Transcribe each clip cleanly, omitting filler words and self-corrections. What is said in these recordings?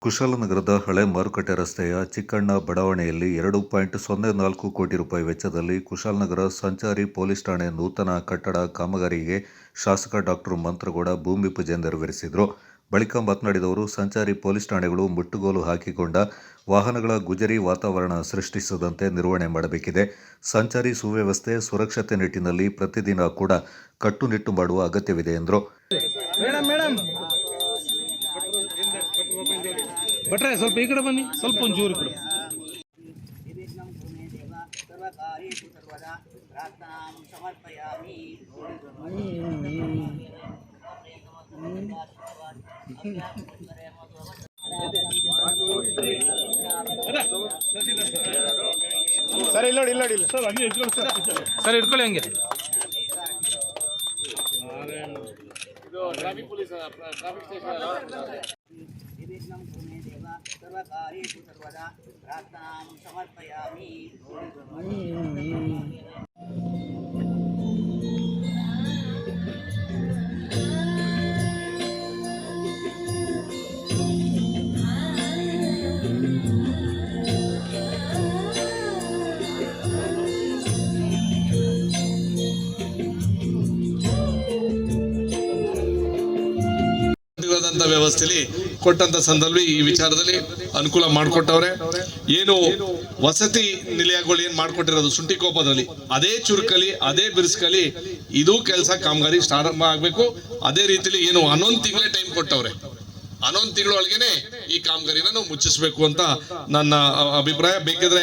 ಕುಶಾಲನಗರದ ಹಳೆ ಮಾರುಕಟ್ಟೆ ರಸ್ತೆಯ ಚಿಕ್ಕಣ್ಣ ಬಡಾವಣೆಯಲ್ಲಿ 2.04 ಕೋಟಿ ರೂಪಾಯಿ ವೆಚ್ಚದಲ್ಲಿ ಕುಶಾಲನಗರ ಸಂಚಾರಿ ಪೊಲೀಸ್ ಠಾಣೆ ನೂತನ ಕಟ್ಟಡ ಕಾಮಗಾರಿಗೆ ಶಾಸಕ ಡಾಕ್ಟರ್ ಮಂತ್ರಗೌಡ ಭೂಮಿ ಪೂಜೆ ನೆರವೇರಿಸಿದರು. ಬಳಿಕ ಮಾತನಾಡಿದ ಸಂಚಾರಿ ಪೊಲೀಸ್ ಠಾಣೆಗಳು ಮುಟ್ಟುಗೋಲು ಹಾಕಿಕೊಂಡ ವಾಹನಗಳ ಗುಜರಿ ವಾತಾವರಣ ಸೃಷ್ಟಿಸದಂತೆ ನಿರ್ವಹಣೆ ಮಾಡಬೇಕಿದೆ. ಸಂಚಾರಿ ಸುವ್ಯವಸ್ಥೆ, ಸುರಕ್ಷತೆ ನಿಟ್ಟಿನಲ್ಲಿ ಪ್ರತಿದಿನ ಕೂಡ ಕಟ್ಟುನಿಟ್ಟು ಮಾಡುವ ಅಗತ್ಯವಿದೆ ಎಂದರು. ಭಟ್ರೆ ಸ್ವಲ್ಪ ಈ ಕಡೆ ಬನ್ನಿ, ಸ್ವಲ್ಪ ಒಂಚೂರು ಈ ಕಡೆ. ಸರ್ ಇಲ್ಲ ಇಲ್ಲ ಸರ್ ಹಂಗೆ ಸರ್ ಇಟ್ಕೊಳ್ಳಿ ಹಂಗೆ. ಇದು ಟ್ರಾಫಿಕ್ ಪೊಲೀಸ್ ಟ್ರಾಫಿಕ್ ಸ್ಟೇಷನ್. ಸರ್ವಕಾರ್ಯೇಷು ಸರ್ವದಾ ಪ್ರಾರ್ಥನಾಂ ಸಮರ್ಪಯಾಮಿ. ವ್ಯವಸ್ಥೆಯಲ್ಲಿ ಕೊಟ್ಟಂತ ಸಂದರ್ಭ ಈ ವಿಚಾರದಲ್ಲಿ ಅನುಕೂಲ ಮಾಡಿಕೊಟ್ಟವ್ರೆ. ಏನು ವಸತಿ ನಿಲಯಗಳು ಏನ್ ಮಾಡ್ಕೊಟ್ಟಿರೋದು ಸುಂಟಿಕೊಪ್ಪದಲ್ಲಿ, ಅದೇ ಚುರುಕಲಿ ಅದೇ ಬಿರ್ಸ್ಕಲಿ ಇದು ಕೆಲಸ ಕಾಮಗಾರಿ ಪ್ರಾರಂಭ ಆಗ್ಬೇಕು. ಅದೇ ರೀತಿಲಿ ಏನು 11 ತಿಂಗಳೇ ಟೈಮ್ ಕೊಟ್ಟವ್ರೆ. 11 ತಿಂಗಳೊಳಗೇನೆ ಈ ಕಾಮಗಾರಿನ ನಾವು ಮುಚ್ಚಿಸ್ಬೇಕು ಅಂತ ನನ್ನ ಅಭಿಪ್ರಾಯ. ಬೇಕಿದ್ರೆ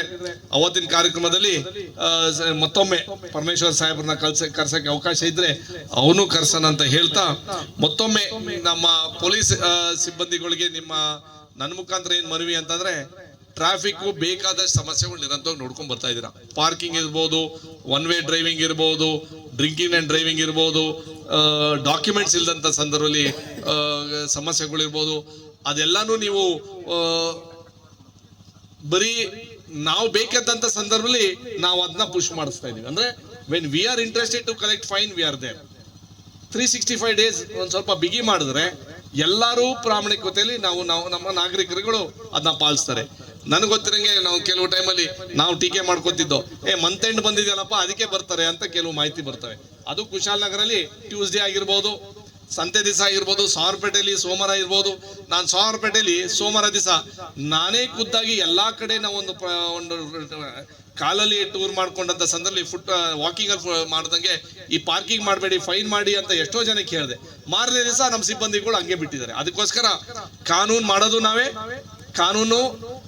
ಅವತ್ತಿನ ಕಾರ್ಯಕ್ರಮದಲ್ಲಿ ಮತ್ತೊಮ್ಮೆ ಪರಮೇಶ್ವರ್ ಸಾಹೇಬ್ರನ್ನ ಕರ್ಸಕ್ಕೆ ಅವಕಾಶ ಇದ್ರೆ ಅವನು ಕರ್ಸನ ಅಂತ ಹೇಳ್ತಾ, ಮತ್ತೊಮ್ಮೆ ನಮ್ಮ ಪೊಲೀಸ್ ಸಿಬ್ಬಂದಿಗಳಿಗೆ ನನ್ನ ಮುಖಾಂತರ ಏನ್ ಮನವಿ ಅಂತಂದ್ರೆ, ಟ್ರಾಫಿಕ್ ಬೇಕಾದಷ್ಟು ಸಮಸ್ಯೆಗಳು ನಿರಂತರವಾಗಿ ನೋಡ್ಕೊಂಡ್ ಬರ್ತಾ ಇದ್ದೀರಾ. ಪಾರ್ಕಿಂಗ್ ಇರ್ಬೋದು, ಒನ್ ವೇ ಡ್ರೈವಿಂಗ್ ಇರ್ಬೋದು, ಡ್ರಿಂಕಿಂಗ್ ಅಂಡ್ ಡ್ರೈವಿಂಗ್ ಇರ್ಬೋದು, ಡಾಕ್ಯುಮೆಂಟ್ಸ್ ಇಲ್ದಂತ ಸಂದರ್ಭದಲ್ಲಿ ಸಮಸ್ಯೆಗಳಿರ್ಬೋದು. ಅದೆಲ್ಲಾನು ನೀವು ಬರೀ ನಾವು ಬೇಕಂತ ಸಂದರ್ಭದಲ್ಲಿ ನಾವು ಅದನ್ನ ಪುಷ್ ಮಾಡಿಸ್ತಾ ಇದೀವಿ. ಅಂದ್ರೆ when we are interested to collect fine, we are there. 365 days ಒಂದ್ ಸ್ವಲ್ಪ ಬಿಗಿ ಮಾಡಿದ್ರೆ ಎಲ್ಲರೂ ಪ್ರಾಮಾಣಿಕತೆಯಲ್ಲಿ ನಾವು ನಮ್ಮ ನಾಗರಿಕರುಗಳು ಅದನ್ನ ಪಾಲಿಸ್ತಾರೆ. ನನಗೆ ಗೊತ್ತಿರಂಗೆ ನಾವು ಕೆಲವು ಟೈಮಲ್ಲಿ ನಾವು ಟೀಕೆ ಮಾಡ್ಕೊತಿದ್ದೋ, ಮಂತ್ ಎಂಡ್ ಬಂದಿದೆಯಲ್ಲಪ್ಪ ಅದಕ್ಕೆ ಬರ್ತಾರೆ ಅಂತ ಕೆಲವು ಮಾಹಿತಿ ಬರ್ತವೆ. ಅದು ಕುಶಾಲನಗರಲ್ಲಿ ಟ್ಯೂಸ್ಡೇ ಆಗಿರ್ಬೋದು, ಸಂತೆ ದಿವಸ ಆಗಿರ್ಬೋದು, ಸಾವರ್ಪೇಟೆಯಲ್ಲಿ ಸೋಮವಾರ ಇರ್ಬೋದು. ನಾನು ಸಾವರ್ಪೇಟೆಯಲ್ಲಿ ಸೋಮವಾರ ದಿವಸ ನಾನೇ ಖುದ್ದಾಗಿ ಎಲ್ಲಾ ಕಡೆ ನಾವು ಒಂದು ಕಾಲಲ್ಲಿ ಟೂರ್ ಮಾಡ್ಕೊಂಡಂತ ಸಂದರ್ಭದಲ್ಲಿ ವಾಕಿಂಗ್ ಮಾಡ್ದಂಗೆ ಈ ಪಾರ್ಕಿಂಗ್ ಮಾಡಬೇಡಿ, ಫೈನ್ ಮಾಡಿ ಅಂತ ಎಷ್ಟೋ ಜನಕ್ಕೆ ಹೇಳಿದೆ. ಮಾರನೇ ದಿವಸ ನಮ್ಮ ಸಿಬ್ಬಂದಿಗಳು ಹಂಗೆ ಬಿಟ್ಟಿದ್ದಾರೆ. ಅದಕ್ಕೋಸ್ಕರ ಕಾನೂನು ಮಾಡೋದು ನಾವೇ, ಕಾನೂನು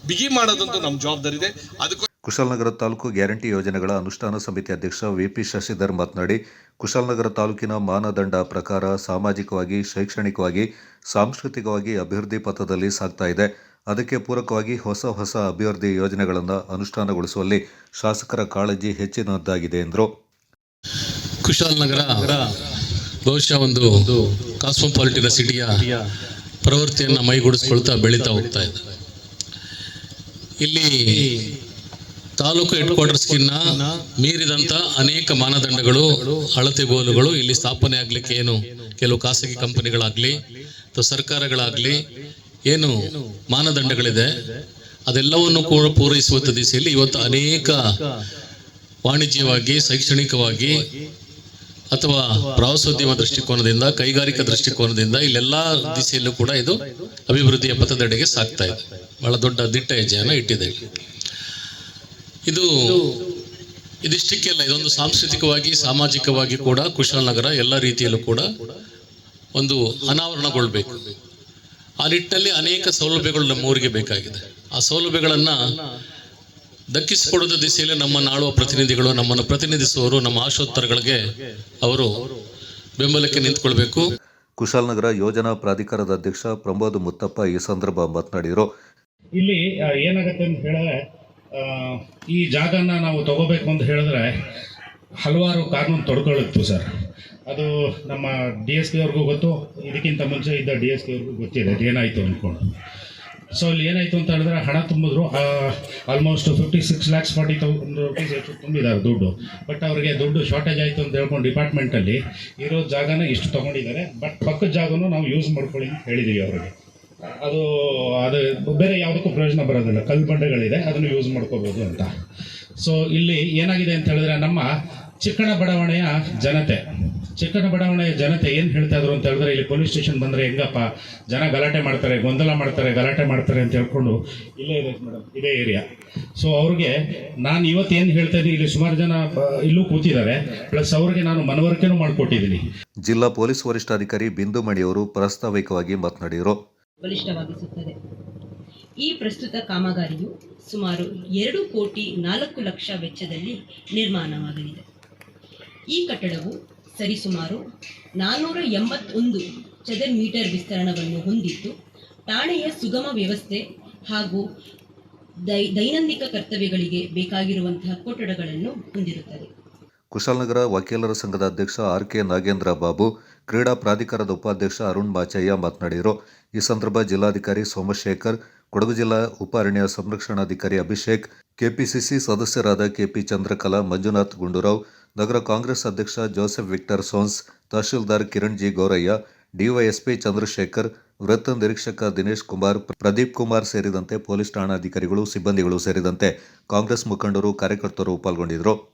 ಬಿಗಿ ಮಾಡೋದಂತೂ ನಮ್ಮ ಜವಾಬ್ದಾರಿ ಇದೆ. ಅದಕ್ಕೆ ಕುಶಾಲನಗರ ತಾಲೂಕು ಗ್ಯಾರಂಟಿ ಯೋಜನೆಗಳ ಅನುಷ್ಠಾನ ಸಮಿತಿ ಅಧ್ಯಕ್ಷ ವಿಪಿ ಶಶಿಧರ್ ಮಾತನಾಡಿ, ಕುಶಾಲನಗರ ತಾಲೂಕಿನ ಮಾನದಂಡ ಪ್ರಕಾರ ಸಾಮಾಜಿಕವಾಗಿ, ಶೈಕ್ಷಣಿಕವಾಗಿ, ಸಾಂಸ್ಕೃತಿಕವಾಗಿ ಅಭಿವೃದ್ಧಿ ಪಥದಲ್ಲಿ ಸಾಗ್ತಾ ಇದೆ. ಅದಕ್ಕೆ ಪೂರಕವಾಗಿ ಹೊಸ ಅಭಿವೃದ್ಧಿ ಯೋಜನೆಗಳನ್ನು ಅನುಷ್ಠಾನಗೊಳಿಸುವಲ್ಲಿ ಶಾಸಕರ ಕಾಳಜಿ ಹೆಚ್ಚಿನದ್ದಾಗಿದೆ ಎಂದರು. ಕುಶಾಲನಗರ ಬಹುಶಃ ಒಂದು ಕಾಸ್ಮೋಪಾಲಿಟಿನ ಸಿಟಿಯ ಪ್ರವೃತ್ತಿಯನ್ನು ಮೈಗೂಡಿಸ್ಕೊಳ್ತಾ ಬೆಳೀತಾ ಹೋಗ್ತಾ ಇದೆ. ಇಲ್ಲಿ ತಾಲೂಕು ಹೆಡ್ ಕ್ವಾರ್ಟರ್ಸ್ಗಿನ್ನ ಮೀರಿದಂಥ ಅನೇಕ ಮಾನದಂಡಗಳು, ಅಳತೆಗೋಲುಗಳು ಇಲ್ಲಿ ಸ್ಥಾಪನೆ ಆಗಲಿಕ್ಕೆ ಏನು ಕೆಲವು ಖಾಸಗಿ ಕಂಪನಿಗಳಾಗಲಿ ಅಥವಾ ಸರ್ಕಾರಗಳಾಗಲಿ ಏನು ಮಾನದಂಡಗಳಿದೆ ಅದೆಲ್ಲವನ್ನು ಕೂಡ ಪೂರೈಸುವಂಥ ದಿಸೆಯಲ್ಲಿ ಇವತ್ತು ಅನೇಕ ವಾಣಿಜ್ಯವಾಗಿ, ಶೈಕ್ಷಣಿಕವಾಗಿ ಅಥವಾ ಪ್ರವಾಸೋದ್ಯಮ ದೃಷ್ಟಿಕೋನದಿಂದ, ಕೈಗಾರಿಕಾ ದೃಷ್ಟಿಕೋನದಿಂದ ಇಲ್ಲೆಲ್ಲ ದಿಸೆಯಲ್ಲೂ ಕೂಡ ಇದು ಅಭಿವೃದ್ಧಿಯ ಪಥದೆಡೆಗೆ ಸಾಗ್ತಾ ಇದೆ. ಬಹಳ ದೊಡ್ಡ ದಿಟ್ಟ ಹೆಜ್ಜೆಯನ್ನು ಇಟ್ಟಿದೆ. ಇದಿಷ್ಟಕ್ಕೆಲ್ಲ ಇದೊಂದು ಸಾಂಸ್ಕೃತಿಕವಾಗಿ, ಸಾಮಾಜಿಕವಾಗಿ ಕೂಡ ಕುಶಾಲನಗರ ಎಲ್ಲ ರೀತಿಯಲ್ಲೂ ಕೂಡ ಒಂದು ಅನಾವರಣಗೊಳ್ಬೇಕು. ಆ ನಿಟ್ಟಿನಲ್ಲಿ ಅನೇಕ ಸೌಲಭ್ಯಗಳು ನಮ್ಮ ಊರಿಗೆ ಬೇಕಾಗಿದೆ. ಆ ಸೌಲಭ್ಯಗಳನ್ನು ದಕ್ಕಿಸಿಕೊಡೋದ ದಿಸೆಯಲ್ಲಿ ನಮ್ಮನ್ನು ಆಳುವ ಪ್ರತಿನಿಧಿಗಳು, ನಮ್ಮನ್ನು ಪ್ರತಿನಿಧಿಸುವವರು, ನಮ್ಮ ಆಶೋತ್ತರಗಳಿಗೆ ಅವರು ಬೆಂಬಲಕ್ಕೆ ನಿಂತ್ಕೊಳ್ಬೇಕು. ಕುಶಾಲನಗರ ಯೋಜನಾ ಪ್ರಾಧಿಕಾರದ ಅಧ್ಯಕ್ಷ ಪ್ರಮೋದ್ ಮುತ್ತಪ್ಪ ಈ ಸಂದರ್ಭ ಮಾತನಾಡಿದರು. ಇಲ್ಲಿ ಏನಾಗುತ್ತೆ ಅಂತ ಹೇಳಿದ್ರೆ, ಈ ಜಾಗನ ನಾವು ತಗೋಬೇಕು ಅಂತ ಹೇಳಿದ್ರೆ ಹಲವಾರು ಕಾನೂನು ತೊಡ್ಕೊಳ್ಳುತ್ತೆ ಸರ್. ಅದು ನಮ್ಮ DSP ಅವ್ರಿಗೂ ಗೊತ್ತು, ಇದಕ್ಕಿಂತ ಮುಂಚೆ ಇದ್ದ DSP ಅವ್ರಿಗೂ ಗೊತ್ತಿದೆ ಅದೇನಾಯಿತು ಅಂದ್ಕೊಂಡು. ಸೊ ಅಲ್ಲಿ ಏನಾಯಿತು ಅಂತ ಹೇಳಿದ್ರೆ, ಹಣ ತುಂಬಿದ್ರು, ಆಲ್ಮೋಸ್ಟ್ 56,40,000 ರೂಪೀಸ್ ಹೆಚ್ಚು ತುಂಬಿದ್ದಾರೆ ದುಡ್ಡು. ಬಟ್ ಅವರಿಗೆ ದುಡ್ಡು ಶಾರ್ಟೇಜ್ ಆಯಿತು ಅಂತ ಹೇಳ್ಕೊಂಡು ಡಿಪಾರ್ಟ್ಮೆಂಟಲ್ಲಿ ಇರೋ ಜಾಗನ ಇಷ್ಟು ತೊಗೊಂಡಿದ್ದಾರೆ. ಬಟ್ ಪಕ್ಕದ ಜಾಗನೂ ನಾವು ಯೂಸ್ ಮಾಡ್ಕೊಳ್ಳಿ ಅಂತ ಹೇಳಿದ್ದೀವಿ ಅವರಿಗೆ. ಅದು ಬೇರೆ ಯಾವುದಕ್ಕೂ ಪ್ರಯೋಜನ ಬರೋದಿಲ್ಲ. ಕಲ್ಲು ಬಂಡೆಗಳಿದೆ, ಅದನ್ನು ಯೂಸ್ ಮಾಡ್ಕೋಬೋದು ಅಂತ. ಸೊ ಇಲ್ಲಿ ಏನಾಗಿದೆ ಅಂತ ಹೇಳಿದ್ರೆ, ನಮ್ಮ ಚಿಕ್ಕಣ ಬಡಾವಣೆಯ ಜನತೆ ಏನು ಹೇಳ್ತಾ ಇದ್ರು ಅಂತ ಹೇಳಿದ್ರೆ, ಇಲ್ಲಿ ಪೊಲೀಸ್ ಸ್ಟೇಷನ್ ಬಂದರೆ ಹೆಂಗಪ್ಪ ಜನ ಗಲಾಟೆ ಮಾಡ್ತಾರೆ, ಗೊಂದಲ ಮಾಡ್ತಾರೆ, ಗಲಾಟೆ ಮಾಡ್ತಾರೆ ಅಂತ ಹೇಳ್ಕೊಂಡು, ಇಲ್ಲೇ ಇದೆ ಮೇಡಮ್ ಇದೇ ಏರಿಯಾ. ಸೊ ಅವ್ರಿಗೆ ನಾನು ಇವತ್ತೇನು ಹೇಳ್ತಾ ಇದ್ದೀನಿ, ಇಲ್ಲಿ ಸುಮಾರು ಜನ ಇಲ್ಲೂ ಕೂತಿದ್ದಾರೆ, ಪ್ಲಸ್ ಅವ್ರಿಗೆ ನಾನು ಮನವರಿಕೆನೂ ಮಾಡಿಕೊಟ್ಟಿದ್ದೀನಿ. ಜಿಲ್ಲಾ ಪೊಲೀಸ್ ವರಿಷ್ಠಾಧಿಕಾರಿ ಬಿಂದುಮಣಿಯವರು ಪ್ರಾಸ್ತಾವಿಕವಾಗಿ ಮಾತನಾಡಿದರು. ಬಲಿಷ್ಠವಾಗಿಸುತ್ತದೆ. ಈ ಪ್ರಸ್ತುತ ಕಾಮಗಾರಿಯು ಸುಮಾರು 2,04,00,000 ವೆಚ್ಚದಲ್ಲಿ ನಿರ್ಮಾಣವಾಗಲಿದೆ. ಈ ಕಟ್ಟಡವು ಸರಿಸುಮಾರು 481 ಚದರ ಮೀಟರ್ ವಿಸ್ತರಣವನ್ನು ಹೊಂದಿದ್ದು, ಠಾಣೆಯ ಸುಗಮ ವ್ಯವಸ್ಥೆ ಹಾಗೂ ದೈನಂದಿನ ಕರ್ತವ್ಯಗಳಿಗೆ ಬೇಕಾಗಿರುವಂತಹ ಕೊಠಡಗಳನ್ನು ಹೊಂದಿರುತ್ತದೆ. ಕುಶಾಲನಗರ ವಕೀಲರ ಸಂಘದ ಅಧ್ಯಕ್ಷ ಆರ್.ಕೆ. ನಾಗೇಂದ್ರ ಬಾಬು, ಕ್ರೀಡಾ ಪ್ರಾಧಿಕಾರದ ಉಪಾಧ್ಯಕ್ಷ ಅರುಣ್ ಮಾಚಯ್ಯ ಮಾತನಾಡಿದರು. ಈ ಸಂದರ್ಭ ಜಿಲ್ಲಾಧಿಕಾರಿ ಸೋಮಶೇಖರ್, ಕೊಡಗು ಜಿಲ್ಲಾ ಉಪ ಅರಣ್ಯ ಸಂರಕ್ಷಣಾಧಿಕಾರಿ ಅಭಿಷೇಕ್, ಕೆಪಿಸಿಸಿ ಸದಸ್ಯರಾದ ಕೆಪಿ ಚಂದ್ರಕಲಾ, ಮಂಜುನಾಥ್ ಗುಂಡೂರಾವ್, ನಗರ ಕಾಂಗ್ರೆಸ್ ಅಧ್ಯಕ್ಷ ಜೋಸೆಫ್ ವಿಕ್ಟರ್ ಸೋನ್ಸ್, ತಹಶೀಲ್ದಾರ್ ಕಿರಣ್ ಜಿ ಗೌರಯ್ಯ, ಡಿವೈಎಸ್ಪಿ ಚಂದ್ರಶೇಖರ್, ವೃತ್ತ ನಿರೀಕ್ಷಕ ದಿನೇಶ್ ಕುಮಾರ್, ಪ್ರದೀಪ್ ಕುಮಾರ್ ಸೇರಿದಂತೆ ಪೊಲೀಸ್ ಠಾಣಾಧಿಕಾರಿಗಳು, ಸಿಬ್ಬಂದಿಗಳು ಸೇರಿದಂತೆ ಕಾಂಗ್ರೆಸ್ ಮುಖಂಡರು, ಕಾರ್ಯಕರ್ತರು ಪಾಲ್ಗೊಂಡಿದ್ದರು.